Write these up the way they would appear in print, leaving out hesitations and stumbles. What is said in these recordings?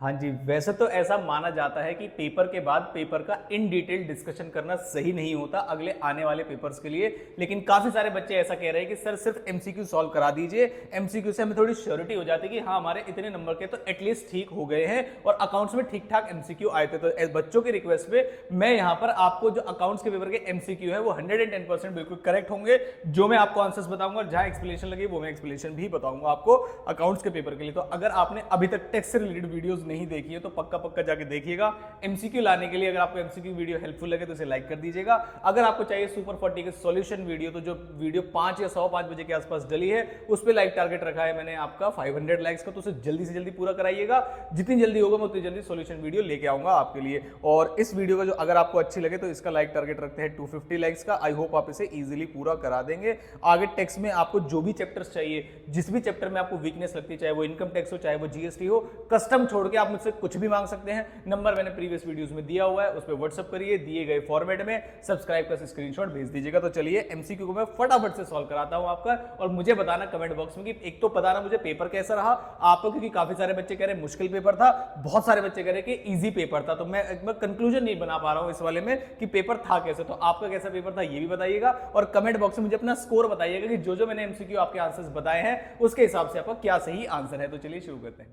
हाँ जी, वैसे तो ऐसा माना जाता है कि पेपर के बाद पेपर का इन डिटेल डिस्कशन करना सही नहीं होता अगले आने वाले पेपर्स के लिए, लेकिन काफी सारे बच्चे ऐसा कह रहे हैं कि सर सिर्फ एमसीक्यू सॉल्व करा दीजिए, एमसीक्यू से हमें थोड़ी श्योरिटी हो जाती है कि हाँ हमारे इतने नंबर के तो एटलीस्ट ठीक हो गए हैं और अकाउंट्स में ठीक ठाक एमसीक्यू आए थे। तो बच्चों की रिक्वेस्ट पे मैं यहाँ पर आपको जो अकाउंट्स के पेपर के एमसीक्यू है वो 110% बिल्कुल करेक्ट होंगे, जो मैं आपको आंसर्स बताऊंगा और जहां एक्सप्लेनेशन लगी वो मैं एक्सप्लेनेशन भी बताऊंगा आपको अकाउंट्स के पेपर के लिए। तो अगर आपने अभी तक टेक्स्ट से रिलेटेड वीडियोस नहीं देखी है तो पक्का पक्का जाके देखिएगा। एमसीक्यू लाने के लिए अगर आपको एमसीक्यू वीडियो हेल्पफुल लगे तो इसे लाइक कर दीजिएगा। अगर आपको चाहिए सुपर 40 के सॉल्यूशन वीडियो, तो जो वीडियो 5 या 5 बजे के आसपास डली है उस पर लाइक टारगेट रखा है मैंने आपका 500 लाइक्स का, तो उसे जल्दी से जल्दी पूरा कराइएगा। जितनी जल्दी होगा मैं उतनी जल्दी सॉल्यूशन वीडियो लेके आऊंगा आपके लिए। और इस वीडियो का जो अगर आपको अच्छी लगे तो इसका लाइक टारगेट रखते हैं 250 लाइक्स का। आई होप आप इसे इजीली पूरा करा देंगे। आगे टेक्स्ट में आपको जो भी चैप्टर्स चाहिए, जिस भी चैप्टर में आपको वीकनेस लगती है, चाहे वो इनकम टैक्स हो चाहे वो जीएसटी हो, कस्टम छोड़ के आप मुझसे कुछ भी मांग सकते हैं। नंबर मैंने प्रीवियस वीडियोस में दिया हुआ है, उस पर व्हाट्सएप करिए, दिए गए फॉर्मेट में सब्सक्राइब का स्क्रीनशॉट भेज दीजिएगा। तो चलिए एमसीक्यू को मैं फटाफट से सॉल्व कराता हूं आपका, और मुझे बताना कमेंट बॉक्स में कि एक तो बताना मुझे पेपर कैसा रहा आपको, क्योंकि काफी सारे बच्चे कह रहे हैं मुश्किल पेपर था, बहुत सारे बच्चे कह रहे हैं कि इजी पेपर था। तो मैं कंक्लूजन नहीं बना पा रहा हूं इस वाले में कि पेपर था कैसे। तो आपका कैसा पेपर था ये भी बताइएगा, और कमेंट बॉक्स में मुझे अपना स्कोर बताइएगा कि जो जो मैंने एमसीक्यू आपके आंसर्स बताए हैं उसके हिसाब से आपका क्या सही आंसर है। तो चलिए शुरू करते हैं।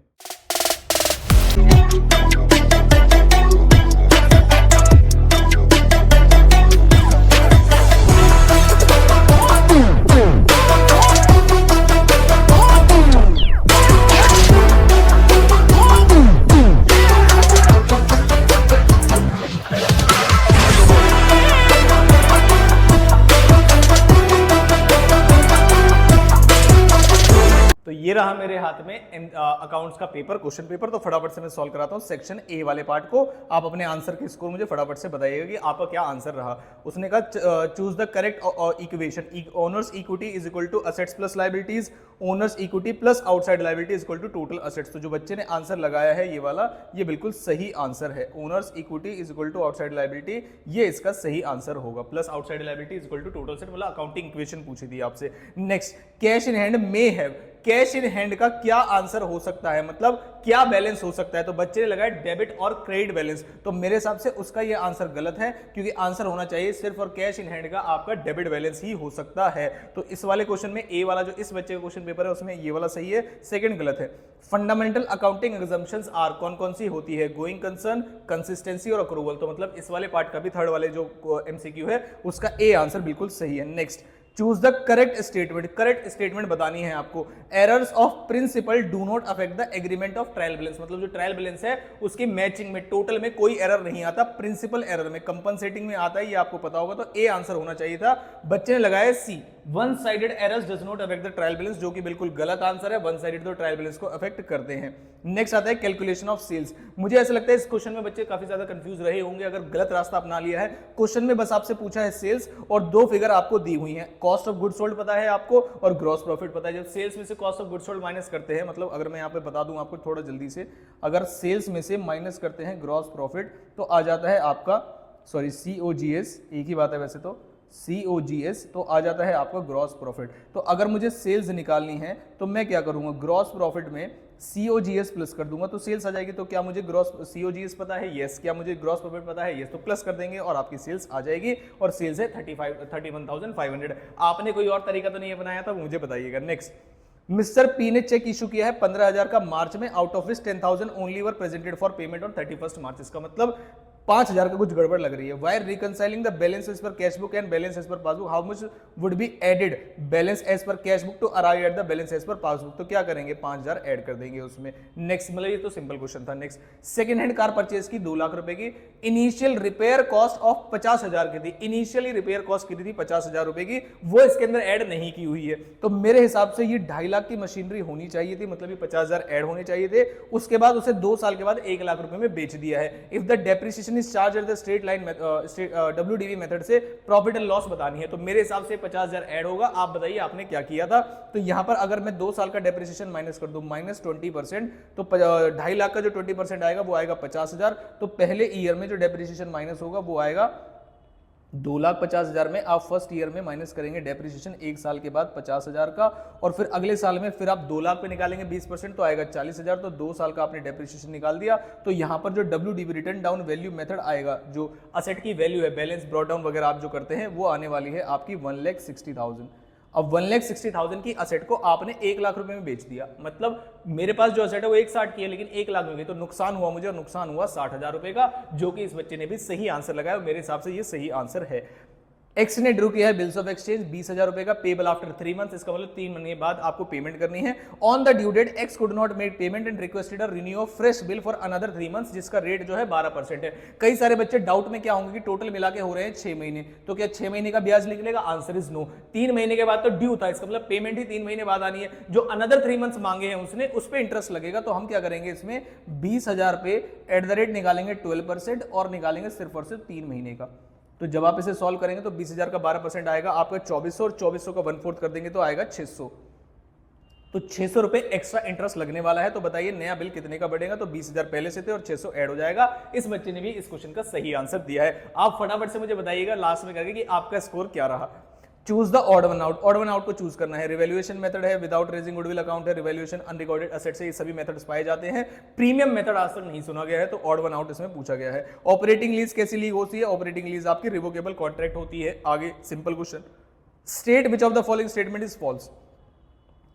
तो ये रहा मेरे हाथ में अकाउंट्स का पेपर, क्वेश्चन पेपर। तो फटाफट से मैं सॉल्व कराता हूं सेक्शन ए वाले पार्ट को। आप अपने आंसर के स्कोर मुझे फटाफट से बताइएगा कि आपका क्या आंसर रहा। उसने कहा choose the correct equation, owners equity is equal to assets plus liabilities, owners equity plus outside liability is equal to total assets. तो जो बच्चे ने आंसर लगाया है ये वाला, ये बिल्कुल सही आंसर है। Owners equity is equal to outside liability, ये इसका सही आंसर होगा। Plus outside liability is equal to total asset, मतलब अकाउंटिंग इक्वेशन पूछी थी आपसे। Next, cash in hand may have, cash in hand का क्या आंसर हो सकता है, मतलब क्या बैलेंस हो सकता है। तो बच्चे ने लगाया डेबिट और क्रेडिट बैलेंस, तो मेरे हिसाब से उसका ये आंसर गलत है, क्योंकि आंसर होना चाहिए सिर्फ और कैश इन हैंड का आपका डेबिट बैलेंस ही हो सकता है। तो इस वाले क्वेश्चन में ए वाला जो इस बच्चे का क्वेश्चन पेपर है उसमें ये वाला सही है, सेकंड गलत है। फंडामेंटल अकाउंटिंग एग्जम्पशंस आर, कौन कौन सी होती है, गोइंग कंसर्न, कंसिस्टेंसी और अक्रूवल। तो मतलब इस वाले पार्ट का भी थर्ड वाले जो एमसीक्यू है उसका ए आंसर बिल्कुल सही है। Next, choose the correct statement, correct statement बतानी है आपको। Errors of principle do not affect the agreement of trial balance, मतलब जो ट्रायल बैलेंस है उसकी मैचिंग में टोटल में कोई एरर नहीं आता, प्रिंसिपल एरर में कंपनसेटिंग में आता है, ये आपको पता होगा। तो ए आंसर होना चाहिए था। बच्चे ने लगाया C, one sided errors does not affect the trial balance, जो कि बिल्कुल गलत आंसर है। वन साइडेड तो ट्रायल बैलेंस को अफेक्ट करते हैं। नेक्स्ट आता है कैलकुलेशन ऑफ सेल्स। मुझे ऐसा लगता है इस क्वेश्चन में बच्चे काफी ज्यादा कंफ्यूज रहे होंगे अगर गलत रास्ता अपना लिया है। क्वेश्चन में बस आपसे पूछा है सेल्स और दो फिगर आपको दी हुई है, कॉस्ट ऑफ गुड सोल्ड पता है आपको और ग्रॉस प्रॉफिट पता है। जब सेल्स में से cost of good sold minus करते हैं, मतलब अगर मैं यहाँ पे बता दूं आपको थोड़ा जल्दी से, अगर सेल्स में से माइनस करते हैं ग्रॉस प्रॉफिट तो आ जाता है आपका, सॉरी सीओजीएस, एक ही बात है वैसे तो, COGS, तो आ जाता है आपका ग्रॉस प्रॉफिट। तो अगर मुझे सेल्स निकालनी है तो मैं क्या करूंगा, ग्रॉस प्रॉफिट में COGS प्लस कर दूंगा तो सेल्स आ जाएगी। तो क्या मुझे ग्रॉस COGS पता है, यस। क्या मुझे ग्रॉस प्रॉफिट पता है, यस। तो प्लस कर देंगे और आपकी सेल्स आ जाएगी, और सेल्स है 31,500। आपने कोई और तरीका तो नहीं बनाया था, मुझे बताइएगा। नेक्स्ट, मिस्टर पी ने चेक इशू किया है 15,000 का मार्च में, out of which 10,000 only were presented for payment on 31 March. इसका मतलब 5,000 का कुछ गड़बड़ लग रही है। While reconciling the balance as per cash book and balance as per passbook, how much would be added balance as per cash book to arrive at the balance as per passbook. तो क्या करेंगे, 5,000 add कर देंगे उसमें। Next, मतलब ये तो simple question था। Next, second hand car purchase की 2 लाख रुपए की, इनिशियल रिपेयर कॉस्ट ऑफ 50,000 की थी। इनिशियली रिपेयर कॉस्ट कितनी थी, 50,000 रुपए की, वो इसके अंदर ऐड नहीं की हुई है। तो मेरे हिसाब से ये 2.5 लाख की मशीनरी होनी चाहिए थी, मतलब ये 50,000 ऐड होने चाहिए थे। उसके बाद उसे 2 साल के बाद 1 लाख रुपए में बेच दिया है। If the depreciation is charge at the straight line WDV method से प्रॉफिट एंड लॉस बतानी है, तो मेरे हिसाब से 50,000 ऐड होगा। आप बताइए आपने क्या किया था। तो यहां पर अगर मैं 2 साल का डेप्रिसिएशन माइनस कर दूं, माइनस 20%, तो 2.5 लाख का जो 20% आएगा वो आएगा 50,000। तो पहले ईयर में जो डेप्रिसिएशन माइनस होगा वो आएगा 2,50,000 में आप फर्स्ट ईयर में माइनस करेंगे डेप्रिसिएशन 1 साल के बाद 50,000 का, और फिर अगले साल में फिर आप 2 लाख पे निकालेंगे 20% तो आएगा 40,000, तो 2 साल का आपने डेप्रिसिएशन निकाल दिया। तो यहाँ पर जो WDV return down value method आएगा, जो असेट की वैल्यू है, बैलेंस ब्रॉट डाउन वगैरह आप जो करते हैं, वो आने वाली है आपकी 1,60,000। अब 1,60,000 की असेट को आपने 1 लाख रुपए में बेच दिया, मतलब मेरे पास जो असेट है वो 1,60 की है लेकिन 1 लाख में गई, तो नुकसान हुआ मुझे, और नुकसान हुआ 60,000 रुपए का, जो कि इस बच्चे ने भी सही आंसर लगाया और मेरे हिसाब से ये सही आंसर है। एक्स ने ड्रू किया है बिल्स ऑफ एक्सचेंज 20,000 रुपए का, पेबल आफ्टर 3 मंथ्स, इसका मतलब 3 महीने बाद आपको पेमेंट करनी है। On the due date X could not make payment and requested a renew of fresh bill for another 3 months, जिसका रेट जो है 12% है। कई सारे बच्चे डाउट में क्या होंगे कि टोटल मिला के हो रहे हैं 6 महीने, तो क्या 6 महीने का ब्याज निकलेगा? Answer is no. 3 महीने के बाद तो ड्यू था, इसका मतलब पेमेंट ही 3 महीने बाद आनी है। जो अनदर 3 मंथ्स मांगे हैं उसने, उस पर इंटरेस्ट लगेगा। तो हम क्या करेंगे, इसमें 20,000 पे एट द रेट निकालेंगे 12% और निकालेंगे सिर्फ और सिर्फ 3 महीने का। तो जब आप इसे सॉल्व करेंगे तो 20,000 का 12% आएगा आपका 2400, और 2400 का 1/4 कर देंगे तो आएगा 600। तो 600 रुपए एक्स्ट्रा इंटरेस्ट लगने वाला है। तो बताइए नया बिल कितने का बढ़ेगा? तो 20,000 पहले से थे और 600 ऐड हो जाएगा। इस बच्चे ने भी इस क्वेश्चन का सही आंसर दिया है। आप फटाफट से मुझे बताइएगा लास्ट में करके कि आपका स्कोर क्या रहा। Choose the odd one out, odd one out को चूज करना है। रिवैल्यूएशन मेथड है, विदाउट रेजिंग गुडविल अकाउंट है, रिवैल्यूएशन अनरिकॉर्डेड एसेट से, ये सभी मेथड्स पाए जाते हैं। प्रीमियम मेथड आज तक नहीं सुना गया है, तो ऑड वन आउट इसमें पूछा गया है। ऑपरेटिंग लीज कैसी लीज होती है? ऑपरेटिंग लीज आपकी रिवोकेबल कॉन्ट्रैक्ट होती है। आगे simple question, state which of the following statement is false.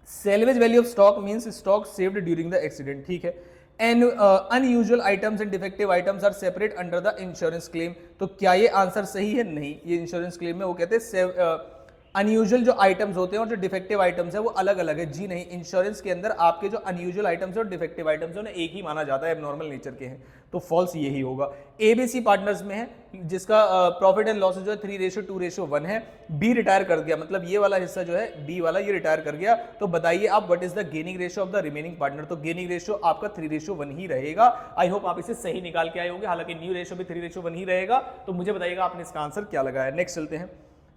Salvage value of stock means stock saved during the accident, ठीक है। And unusual items and defective items are separate under the insurance claim, तो क्या ये answer सही है? नहीं, ये insurance claim में वो कहते हैं अनयूजुअल जो आइटम्स होते हैं और जो डिफेक्टिव आइटम्स है वो अलग अलग है। जी नहीं, इंश्योरेंस के अंदर आपके जो अनयूजुअल आइटम्स और डिफेक्टिव आइटम्स है उन्हें एक ही माना जाता है, एबनॉर्मल नेचर के हैं, तो फॉल्स यही होगा। एबीसी पार्टनर्स में है जिसका प्रॉफिट एंड लॉस जो है 3:2:1 है। बी रिटायर कर गया, मतलब ये वाला हिस्सा जो है बी वाला, ये रिटायर कर गया। तो बताइए आप what is the gaining ratio of the remaining partner? तो गेनिंग रेशियो आपका 3:1 ही रहेगा। आई होप आप इसे सही निकाल के आए होंगे, हालांकि न्यू रेशियो भी 3:1 ही रहेगा। तो मुझे बताइएगा आपने इसका आंसर क्या लगाया। नेक्स्ट चलते हैं।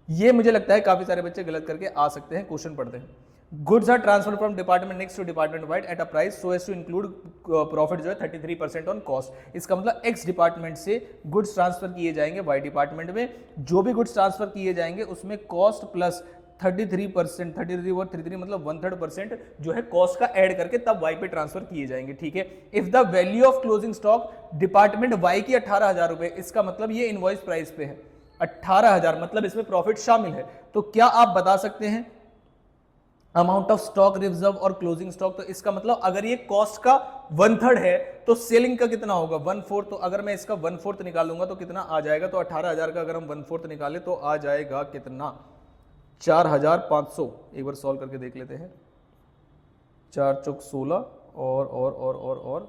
ये मुझे लगता है काफी सारे बच्चे गलत करके आ सकते हैं। क्वेश्चन पढ़ते हैं। Goods are transfer from department next to department Y at a price so as to include profit जो है 33% ऑन कॉस्ट। इसका मतलब एक्स डिपार्टमेंट से गुड्स ट्रांसफर किए जाएंगे वाई डिपार्टमेंट में। जो भी गुड्स ट्रांसफर किए जाएंगे उसमें कॉस्ट प्लस 33%, 33 और 33 मतलब 1/3% जो है कॉस्ट का ऐड करके तब वाई पे ट्रांसफर किए जाएंगे, ठीक है। If the value of closing stock department Y की 18,000 रुपए, इसका मतलब ये इनवॉइस प्राइस पे है 18,000, मतलब इसमें प्रॉफिट शामिल है। तो क्या आप बता सकते हैं अमाउंट ऑफ स्टॉक रिजर्व और क्लोजिंग स्टॉक? तो इसका मतलब अगर ये कॉस्ट का 1/3 है तो सेलिंग का कितना होगा? 1/4। तो अगर मैं इसका 1/4 निकालूंगा तो कितना आ जाएगा? तो 18,000 का अगर हम 1/4 निकाले तो आ जाएगा कितना? 4,500। एक बार सॉल्व करके देख लेते हैं। 4 चौक 16 और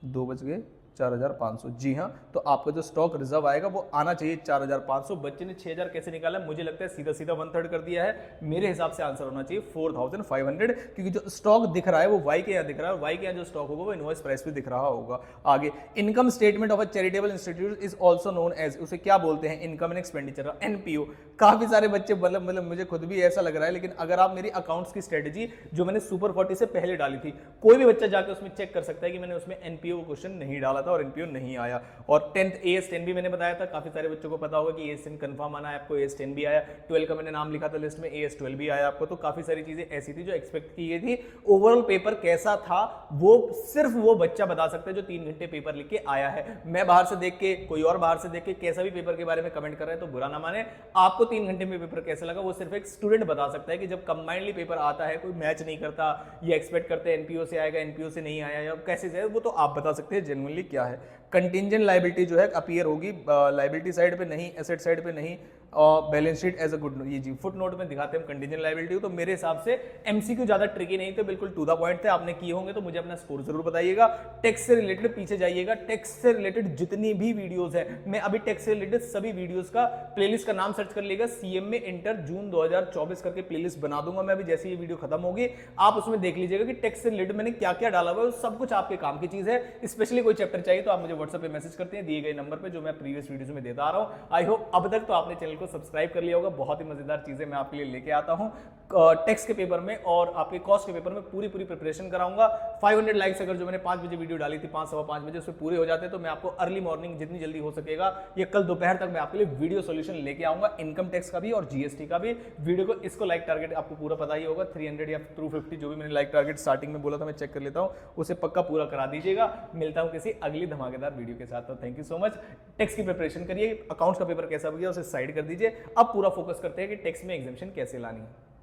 2 बच गए 4,500। जी हाँ, तो आपका जो स्टॉक रिजर्व आएगा वो आना चाहिए 4,500। बच्चे ने 6,000 कैसे निकाला? मुझे लगता है सीधा सीधा 1/3 कर दिया है। मेरे हिसाब से आंसर होना चाहिए 4,500, क्योंकि जो स्टॉक दिख रहा है वो वाई के यहाँ दिख रहा है, और वाई के यहाँ जो स्टॉक होगा वो इनवॉइस प्राइस पे दिख रहा होगा। आगे, income statement of a charitable institute is also known as, उसे क्या बोलते हैं? Income and expenditure, NPO. काफी सारे बच्चे मतलब मुझे खुद भी ऐसा लग रहा है, लेकिन अगर आप मेरी अकाउंट्स की स्ट्रेटेजी जो मैंने सुपर 40 से पहले डाली थी, कोई भी बच्चा जाकर उसमें चेक कर सकता है कि मैंने उसमें एनपीओ क्वेश्चन नहीं डाला था और एनपीओ नहीं आया। और 10th AS10 भी मैंने बताया था, काफी सारे बच्चों को पता होगा कि AS10 कंफर्म आना है, आपको AS10 भी आया। 12 का मैंने नाम लिखा था लिस्ट में, AS12 भी आया आपको। तो काफी सारी चीजें ऐसी थी जो एक्सपेक्ट की गई थी। ओवरऑल पेपर कैसा था वो सिर्फ वो बच्चा बता सकता है जो 3 घंटे पेपर लिख के आया है। मैं बाहर से देख के, कोई और बाहर से देख के कैसा भी पेपर के बारे में कमेंट कर रहा है तो बुरा ना माने। आपको 3 घंटे में पेपर कैसा लगा वो सिर्फ एक स्टूडेंट बता सकता है कि जब कंबाइंडली पेपर आता है, कोई मैच नहीं करता, ये एक्सपेक्ट करते हैं एनपीओ से आएगा, एनपीओ से नहीं आया, या कैसे से, वो तो आप बता सकते हैं जेन्युइनली क्या है। कंटिंजेंट लायबिलिटी जो है अपीयर होगी लायबिलिटी साइड पे नहीं, एसेट साइड पे नहीं, और balance sheet as a good, ये जी फुट नोट में दिखाते हैं हम कंटिंजेंट लायबिलिटी। तो मेरे हिसाब से एमसीक्यू ज्यादा ट्रिकी नहीं थे, बिल्कुल टू द पॉइंट थे। आपने किए होंगे तो मुझे अपना स्कोर जरूर बताइएगा। टैक्स से रिलेटेड पीछे जाइएगा, टैक्स से रिलेटेड जितनी भी वीडियोस है, मैं अभी टैक्स से रिलेटेड सभी वीडियोस का प्लेलिस्ट का नाम सर्च कर लीजिएगा, सीएम में इंटर जून 2024 करके प्लेलिस्ट बना दूंगा मैं अभी, जैसे ये वीडियो खत्म होगी आप उसमें देख लीजिएगा कि टैक्स से रिलेटेड मैंने क्या क्या डाला हुआ है। सब कुछ आपके काम की चीज है, स्पेशली कोई चैप्टर चाहिए तो आप मुझे व्हाट्सएप पे मैसेज करते हैं दिए गए नंबर पे, जो मैं प्रीवियस वीडियोस में देता आ रहा हूँ। आई होप अब तक तो आपने चैनल को सब्सक्राइब कर लिया होगा। बहुत ही मजेदार चीजें मैं आपके लिए लेके आता हूँ टेक्स्ट के पेपर में और आपके कॉस्ट के पेपर में पूरी प्रिपरेशन कराऊंगा। 500 लाइक्स अगर जो मैंने 5 बजे वीडियो डाली थी 5 सवा 5 बजे उसमें पूरे हो जाते हैं तो मैं आपको अर्ली मॉर्निंग जितनी जल्दी हो सकेगा ये कल दोपहर तक मैं आपके लिए वीडियो सॉल्यूशन लेके आऊंगा, इनकम टैक्स का भी और जीएसटी का भी। वीडियो को इसको लाइक टारगेट आपको पूरा पता ही होगा 300 या 250 जो भी मैंने लाइक टारगेट स्टार्टिंग में बोला था, मैं चेक कर लेता हूं, उसे पक्का पूरा करा दीजिएगा। मिलता हूं किसी अगली धमाकेदार वीडियो के साथ। तो thank you so much. Tax की प्रिपरेशन करिए, अकाउंट्स का पेपर कैसा हो गया उसे साइड कर दीजिए। अब पूरा फोकस करते हैं कि टैक्स में एग्जामिशन कैसे लानी है।